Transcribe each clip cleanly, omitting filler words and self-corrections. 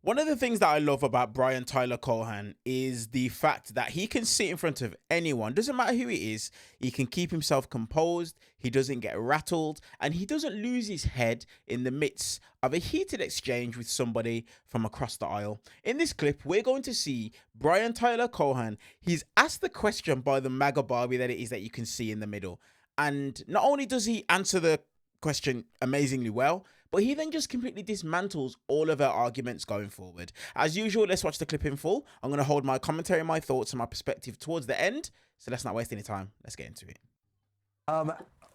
One of the things that I love about Brian Tyler Cohen is the fact that he can sit in front of anyone, doesn't matter who it is, he can keep himself composed, he doesn't get rattled, and he doesn't lose his head in the midst of a heated exchange with somebody from across the aisle. In this clip, we're going to see Brian Tyler Cohen. He's asked the question by the Maga Barbie that it is that you can see in the middle. And not only does he answer the question amazingly well, but he then just completely dismantles all of her arguments going forward. As usual, let's watch the clip in full. I'm going to hold my commentary, my thoughts, and my perspective towards the end. So let's not waste any time. Let's get into it.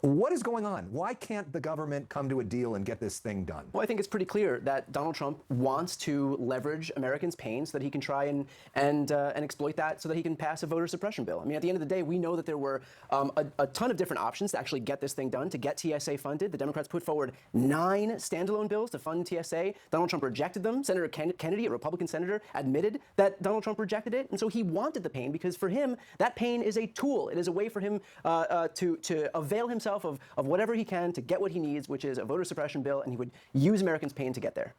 What is going on? Why can't the government come to a deal and get this thing done? Well, I think it's pretty clear that Donald Trump wants to leverage Americans' pain so that he can try and exploit that so that he can pass a voter suppression bill. I mean, at the end of the day, we know that there were a ton of different options to actually get this thing done, to get TSA funded. The Democrats put forward 9 standalone bills to fund TSA. Donald Trump rejected them. Senator Kennedy, a Republican senator, admitted that Donald Trump rejected it. And so he wanted the pain because for him, that pain is a tool. It is a way for him to avail himself of whatever he can to get what he needs, which is a voter suppression bill, and he would use Americans' pain to get there.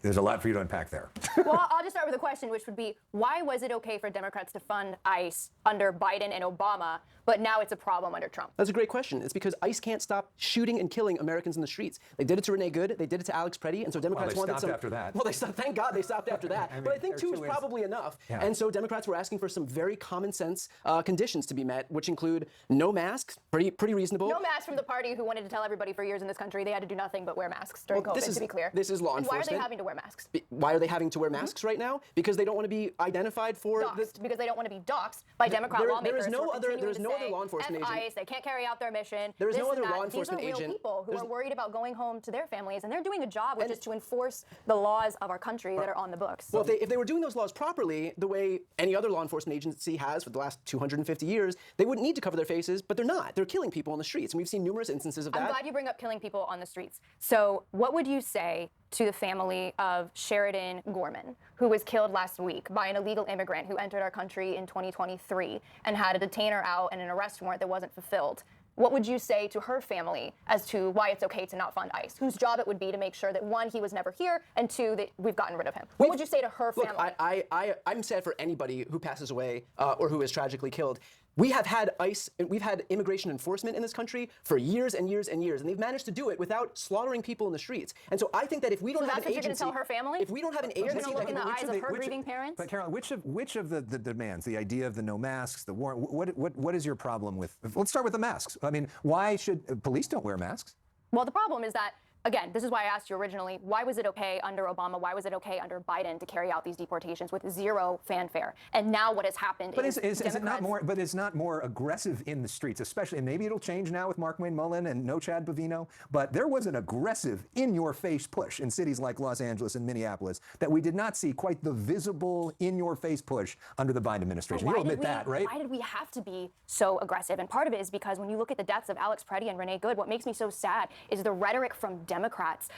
There's a lot for you to unpack there. Well, I'll just start with a question, which would be, why was it okay for Democrats to fund ICE under Biden and Obama, but now it's a problem under Trump? That's a great question. It's because ICE can't stop shooting and killing Americans in the streets. They did it to Renee Good, they did it to Alex Preddy, and so Democrats wanted some... after that. Well, they stopped, thank God they stopped after that. But I think 2 is probably enough. Yeah. And so Democrats were asking for some very common sense conditions to be met, which include no masks, pretty reasonable. No masks from the party who wanted to tell everybody for years in this country they had to do nothing but wear masks during COVID, to be clear. This is law enforcement. Why are they having to wear masks? Why are they having to wear masks right now? Because they don't want to be identified for doxed, because they don't want to be doxed by Democrat lawmakers. There is no other law enforcement agent. ICE, they can't carry out their mission. There is no other law These are enforcement real agent. people who are worried about going home to their families, and they're doing a job which is to enforce the laws of our country that are on the books. Well, if they were doing those laws properly, the way any other law enforcement agency has for the last 250 years, they wouldn't need to cover their faces, but they're not. They're killing people on the streets, and we've seen numerous instances of that. I'm glad you bring up killing people on the streets. So what would you say to the family of Sheridan Gorman, who was killed last week by an illegal immigrant who entered our country in 2023 and had a detainer out and an arrest warrant that wasn't fulfilled? What would you say to her family as to why it's okay to not fund ICE, whose job it would be to make sure that 1, he was never here, and 2, that we've gotten rid of him? What would you say to her family? Look, I'm sad for anybody who passes away or who is tragically killed. We have had ICE, we've had immigration enforcement in this country for years and years and years, and they've managed to do it without slaughtering people in the streets. And so I think that if we don't have an agency, you're going to tell her family? If we don't have an agency, you're going to look in the eyes of her grieving parents. But Carol, which of the demands, the idea of the no masks, the warrant, what is your problem with? Let's start with the masks. I mean, why should police don't wear masks? Well, the problem is that, again, this is why I asked you originally, why was it okay under Obama, why was it okay under Biden to carry out these deportations with 0 fanfare? And now what has happened is it not more, but it's not more aggressive in the streets, especially, and maybe it'll change now with Mark Wayne Mullen and no Chad Bovino, but there was an aggressive in-your-face push in cities like Los Angeles and Minneapolis that we did not see quite the visible in-your-face push under the Biden administration. You'll admit that, right? Why did we have to be so aggressive? And part of it is because when you look at the deaths of Alex Preddy and Renee Good, what makes me so sad is the rhetoric from Democrats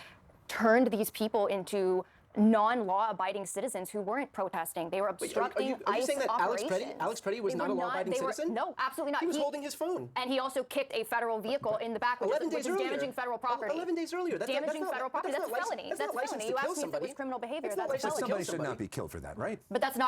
turned these people into non-law-abiding citizens who weren't protesting. They were obstructing ICE operations. Are you saying that Alex Preddy was not a law-abiding citizen? No, absolutely not. He was holding his phone. And he also kicked a federal vehicle in the back, which is damaging federal property. 11 days earlier. Damaging federal property. That's a felony. That's a felony. You asked me if it was criminal behavior. That's a felony. Somebody should not be killed for that, right? But that's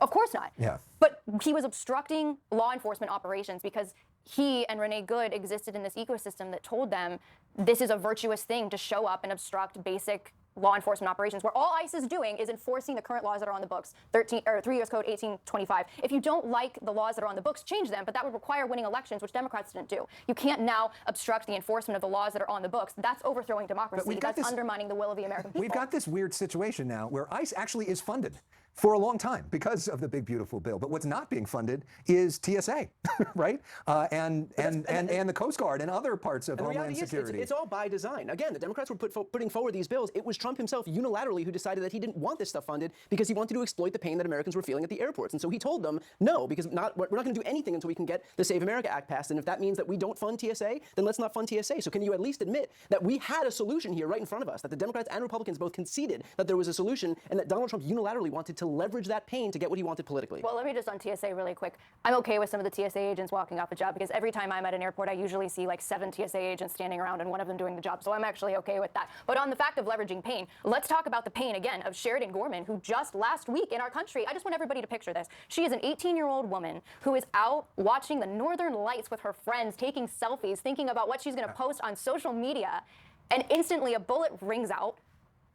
of course not. Yeah. But he was obstructing law enforcement operations because he and Renee Good existed in this ecosystem that told them this is a virtuous thing to show up and obstruct basic law enforcement operations, where all ICE is doing is enforcing the current laws that are on the books, 3 U.S. Code 1825. If you don't like the laws that are on the books, change them, but that would require winning elections, which Democrats didn't do. You can't now obstruct the enforcement of the laws that are on the books. That's overthrowing democracy. That's undermining the will of the American people. We've got this weird situation now where ICE actually is funded for a long time because of the big beautiful bill. But what's not being funded is TSA, right? And the Coast Guard and other parts of Homeland Security. It's all by design. Again, the Democrats were putting forward these bills. It was Trump himself unilaterally who decided that he didn't want this stuff funded because he wanted to exploit the pain that Americans were feeling at the airports. And so he told them, no, because we're not going to do anything until we can get the Save America Act passed. And if that means that we don't fund TSA, then let's not fund TSA. So can you at least admit that we had a solution here right in front of us, that the Democrats and Republicans both conceded that there was a solution and that Donald Trump unilaterally wanted to to leverage that pain to get what he wanted politically. Well, let me just on TSA really quick. I'm okay with some of the TSA agents walking off a job because every time I'm at an airport, I usually see like 7 TSA agents standing around and one of them doing the job. So I'm actually okay with that. But on the fact of leveraging pain, let's talk about the pain again of Sheridan Gorman, who just last week in our country, I just want everybody to picture this. She is an 18-year-old woman who is out watching the Northern Lights with her friends, taking selfies, thinking about what she's going to post on social media, and instantly a bullet rings out,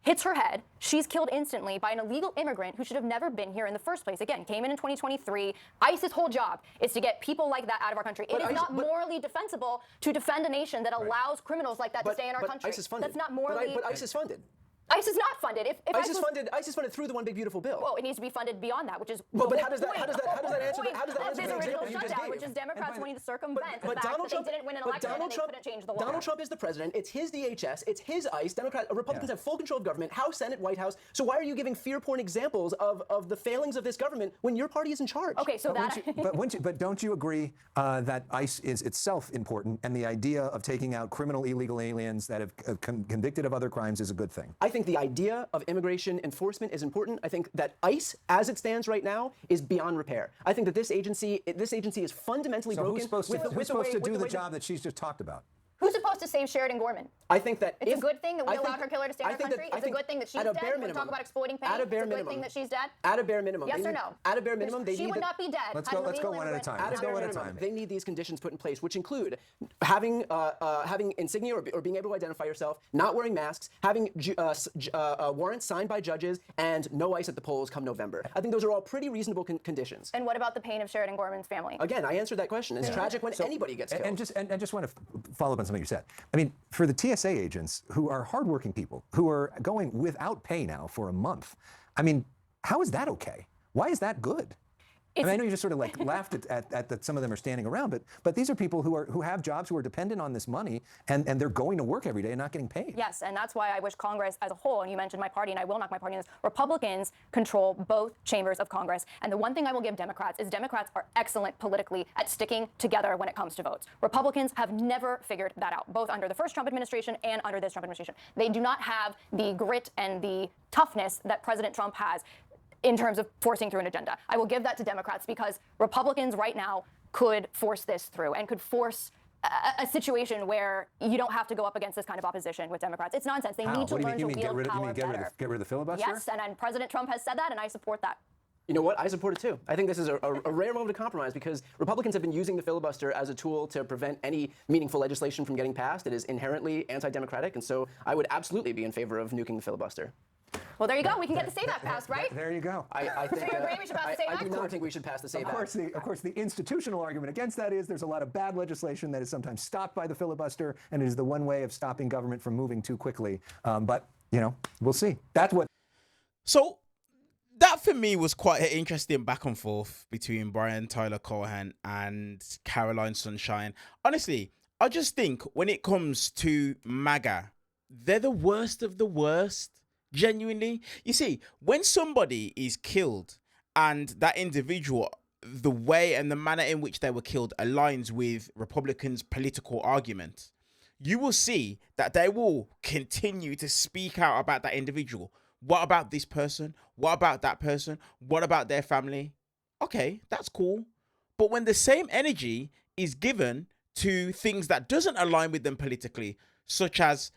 hits her head. She's killed instantly by an illegal immigrant who should have never been here in the first place. Again, came in 2023. ICE's whole job is to get people like that out of our country. It is not morally defensible to defend a nation that allows criminals like that to stay in our country. ICE is funded. That's not morally. But ICE is funded. ICE is not funded. If ICE is funded through the One Big Beautiful Bill. Well, it needs to be funded beyond that, which is but how does that answer this original shutdown, which is Democrats wanting to circumvent the fact that they didn't win an election and they couldn't change the law. Donald Trump is the president. It's his DHS. It's his ICE. Republicans have full control of government, House, Senate, White House. So why are you giving fear porn examples of the failings of this government when your party is in charge? Okay, so but don't you agree that ICE is itself important, and the idea of taking out criminal illegal aliens that have convicted of other crimes is a good thing? I think the idea of immigration enforcement is important. I think that ICE, as it stands right now, is beyond repair. I think that this agency is fundamentally broken. Who's supposed to do the job that she's just talked about? Who's supposed to save Sheridan Gorman? I think that it's a good thing that we allowed her killer to stay in our country. It's a good thing that she's dead. We're talking about exploiting pain. It's a good thing that she's dead. At a bare minimum. Yes or no? At a bare minimum, she would not be dead. Let's go one at a time. Let's go one at a time. They need these conditions put in place, which include having insignia or being able to identify yourself, not wearing masks, having warrants signed by judges, and no ICE at the polls come November. I think those are all pretty reasonable conditions. And what about the pain of Sheridan Gorman's family? Again, I answered that question. It's tragic when anybody gets killed. And just want to follow up on something you said. I mean, for the TSA agents who are hardworking people who are going without pay now for a month, I mean, how is that okay? Why is that good? I mean, I know you just sort of like laughed at that some of them are standing around, but these are people who have jobs, who are dependent on this money, and they're going to work every day and not getting paid. Yes, and that's why I wish Congress as a whole, and you mentioned my party, and I will knock my party in this, Republicans control both chambers of Congress. And the one thing I will give Democrats is Democrats are excellent politically at sticking together when it comes to votes. Republicans have never figured that out, both under the first Trump administration and under this Trump administration. They do not have the grit and the toughness that President Trump has in terms of forcing through an agenda. I will give that to Democrats because Republicans right now could force this through and could force a situation where you don't have to go up against this kind of opposition with Democrats. It's nonsense. They need to learn to wield power better. Get rid of the filibuster? Yes, and President Trump has said that, and I support that. You know what? I support it too. I think this is a rare moment of compromise because Republicans have been using the filibuster as a tool to prevent any meaningful legislation from getting passed. It is inherently anti-democratic, and so I would absolutely be in favor of nuking the filibuster. Well, there you go. We can get the SAVE Act passed, right? There you go. I think, so you agree we should pass the SAVE Act? I do not think we should pass the SAVE Act. Of course, the institutional argument against that is there's a lot of bad legislation that is sometimes stopped by the filibuster, and it is the one way of stopping government from moving too quickly. But, you know, we'll see. That's what... So that for me was quite an interesting back and forth between Brian Tyler Cohen and Caroline Sunshine. Honestly, I just think when it comes to MAGA, they're the worst of the worst. Genuinely. You see, when somebody is killed and that individual, the way and the manner in which they were killed aligns with Republicans' political argument, you will see that they will continue to speak out about that individual. What about this person? What about that person? What about their family? Okay, that's cool. But when the same energy is given to things that doesn't align with them politically, such as,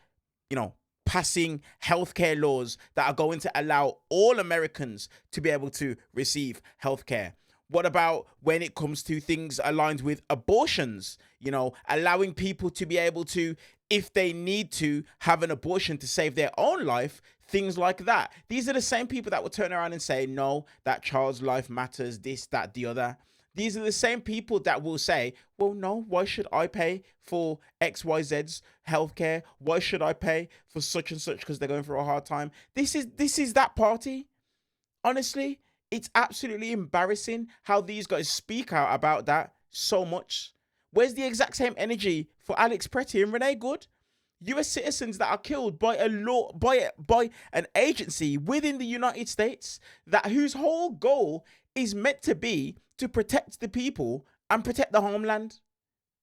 you know, passing healthcare laws that are going to allow all Americans to be able to receive healthcare. What about when it comes to things aligned with abortions, you know, allowing people to be able to, if they need to, have an abortion to save their own life, things like that. These are the same people that will turn around and say, no, that child's life matters, this, that, the other. These are the same people that will say, well, no, why should I pay for XYZ's healthcare? Why should I pay for such and such because they're going through a hard time? This is that party. Honestly, it's absolutely embarrassing how these guys speak out about that so much. Where's the exact same energy for Alex Pretty and Renee Good? US citizens that are killed by a law, by an agency within the United States that whose whole goal is meant to be to protect the people and protect the homeland.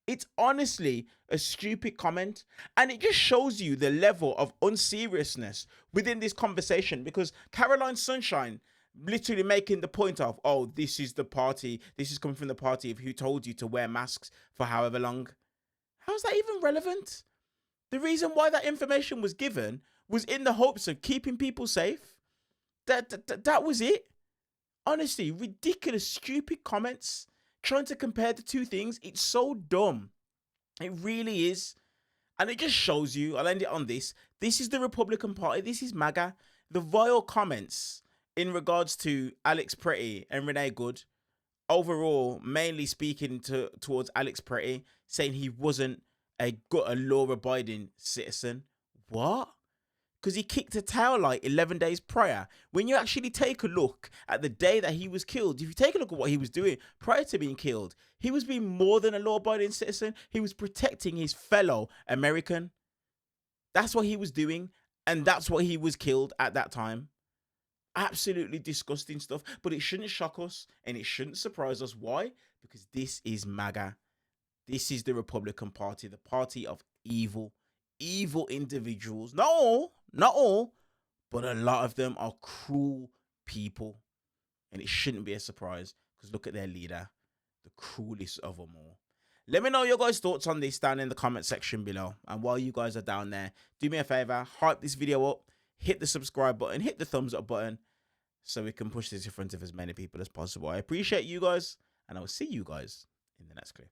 It's honestly a stupid comment, and it just shows you the level of unseriousness within this conversation, because Caroline Sunshine literally making the point of, oh, this is the party. This is coming from the party of who told you to wear masks for however long. How's that even relevant? The reason why that information was given was in the hopes of keeping people safe. That was it. Honestly, ridiculous, stupid comments. Trying to compare the two things. It's so dumb. It really is. And it just shows you, I'll end it on this. This is the Republican Party. This is MAGA. The vile comments in regards to Alex Pretty and Renee Good, overall, mainly speaking towards Alex Pretty, saying he wasn't a law-abiding citizen. What? Because he kicked a tail light 11 days prior. When you actually take a look at the day that he was killed, if you take a look at what he was doing prior to being killed, he was being more than a law-abiding citizen. He was protecting his fellow American. That's what he was doing, and that's what he was killed at that time. Absolutely disgusting stuff, but it shouldn't shock us, and it shouldn't surprise us. Why? Because this is MAGA. This is the Republican Party, the party of evil individuals. Not all, but a lot of them are cruel people. And it shouldn't be a surprise, because look at their leader, the cruelest of them all. Let me know your guys' thoughts on this down in the comment section below. And while you guys are down there, do me a favor, hype this video up, hit the subscribe button, hit the thumbs up button, so we can push this in front of as many people as possible. I appreciate you guys, and I will see you guys in the next clip.